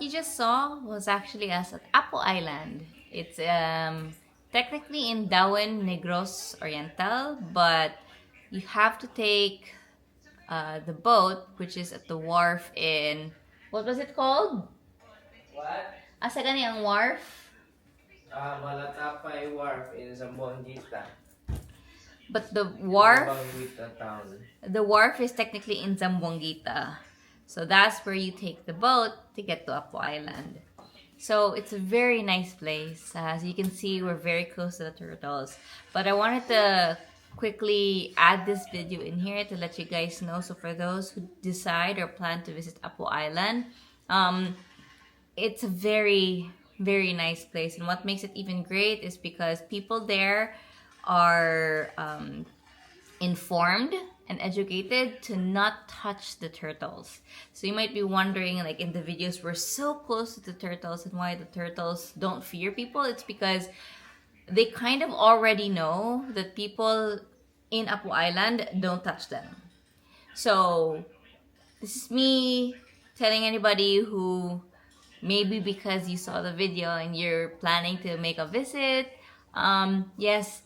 you just saw was actually us at Apo Island. It's technically in Dauin, Negros, Oriental, but you have to take the boat, which is at the wharf in, what was it called? What? Asa gani ang wharf? Malatapay Wharf in Zamboanguita. But Zamboanguita town. the wharf is technically in Zamboanguita. So that's where you take the boat to get to Apo Island. So it's a very nice place. As you can see, we're very close to the turtles. But I wanted to quickly add this video in here to let you guys know. So for those who decide or plan to visit Apo Island, it's a very, very nice place. And what makes it even great is because people there are informed and educated to not touch the turtles. So you might be wondering, like in the videos, we're so close to the turtles and why the turtles don't fear people. It's because they kind of already know that people in Apo Island don't touch them. So this is me telling anybody who maybe because you saw the video and you're planning to make a visit, yes,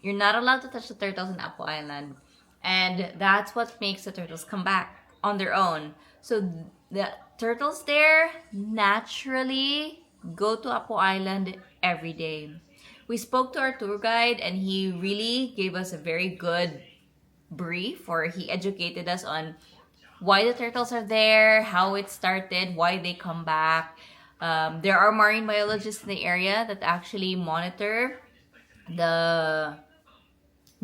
you're not allowed to touch the turtles in Apo Island. And that's what makes the turtles come back on their own. So the turtles there naturally go to Apo Island every day. We spoke to our tour guide and he really gave us a very good brief, or he educated us on why the turtles are there, how it started, why they come back. There are marine biologists in the area that actually monitor the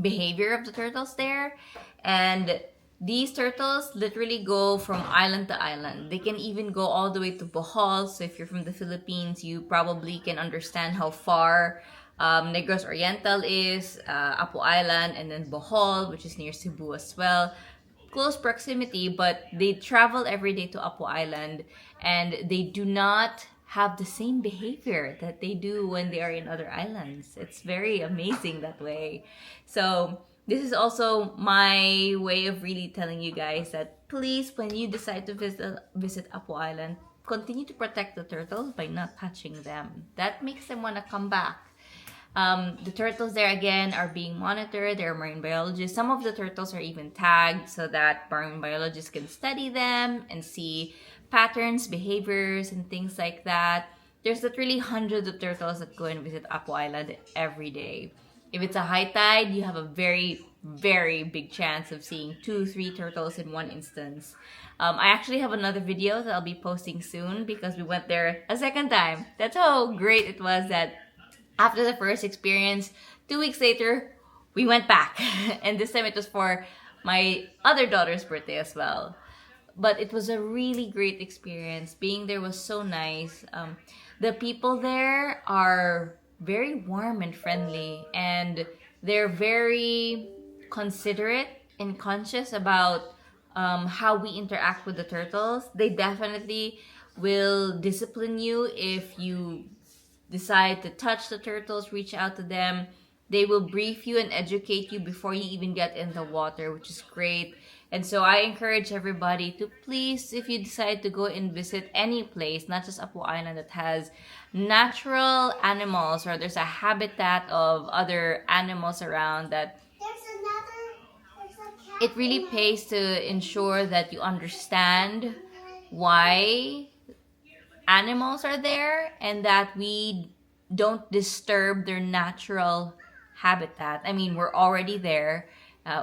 behavior of the turtles there, and these turtles literally go from island to island. They can even go all the way to Bohol. So if you're from the Philippines, you probably can understand how far Negros Oriental is, Apo Island, and then Bohol, which is near Cebu as well. Close proximity, but they travel every day to Apo Island, and they do not have the same behavior that they do when they are in other islands. It's very amazing that way. So this is also my way of really telling you guys that please, when you decide to visit Apo Island, continue to protect the turtles by not touching them. That makes them want to come back. The turtles there again are being monitored. They're marine biologists. Some of the turtles are even tagged so that marine biologists can study them and see patterns, behaviors, and things like that. There's literally hundreds of turtles that go and visit Apo Island every day. If it's a high tide, you have a very, very big chance of seeing 2-3 turtles in one instance. I actually have another video that I'll be posting soon because we went there a second time. That's how great it was that after the first experience, 2 weeks later, we went back. And this time it was for my other daughter's birthday as well. But it was a really great experience. Being there was so nice. The people there are very warm and friendly, and they're very considerate and conscious about how we interact with the turtles. They definitely will discipline you if you decide to touch the turtles, reach out to them. They will brief you and educate you before you even get in the water, which is great. And so I encourage everybody to please, if you decide to go and visit any place, not just Apo Island, that has natural animals or there's a habitat of other animals around, that it really pays to ensure that you understand why animals are there and that we don't disturb their natural habitat. I mean, we're already there.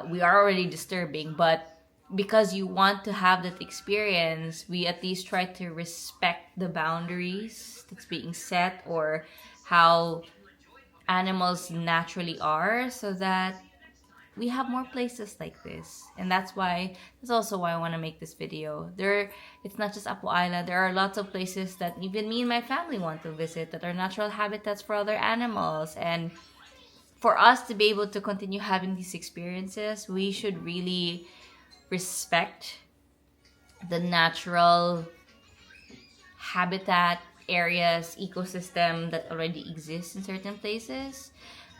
We are already disturbing, but because you want to have that experience, we at least try to respect the boundaries that's being set or how animals naturally are, so that we have more places like this. And that's also why I want to make this video. It's not just Apo Island. There are lots of places that even me and my family want to visit that are natural habitats for other animals. And for us to be able to continue having these experiences, we should really respect the natural habitat areas, ecosystem that already exists in certain places.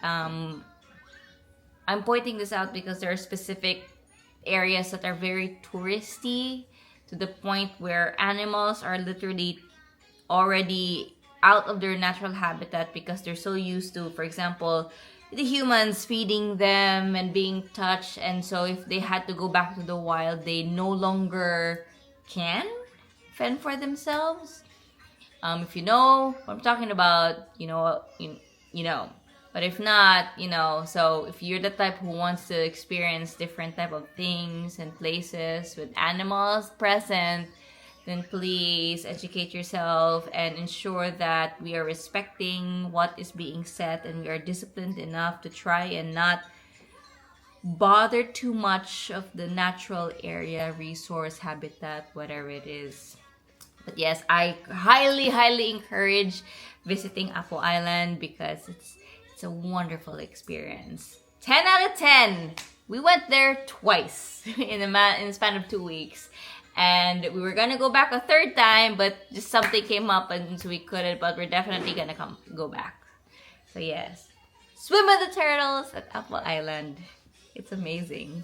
I'm pointing this out because there are specific areas that are very touristy, to the point where animals are literally already out of their natural habitat because they're so used to, for example, the humans feeding them and being touched. And so if they had to go back to the wild, they no longer can fend for themselves. If you know what I'm talking about, you know. But if not, so if you're the type who wants to experience different type of things and places with animals present, then please educate yourself and ensure that we are respecting what is being said and we are disciplined enough to try and not bother too much of the natural area, resource, habitat, whatever it is. But yes, I highly, highly encourage visiting Apo Island because it's a wonderful experience. 10 out of 10. We went there twice in the span of 2 weeks. And we were gonna go back a third time, but just something came up and so we couldn't, but we're definitely gonna go back. So yes. Swim with the turtles at Apo Island. It's amazing.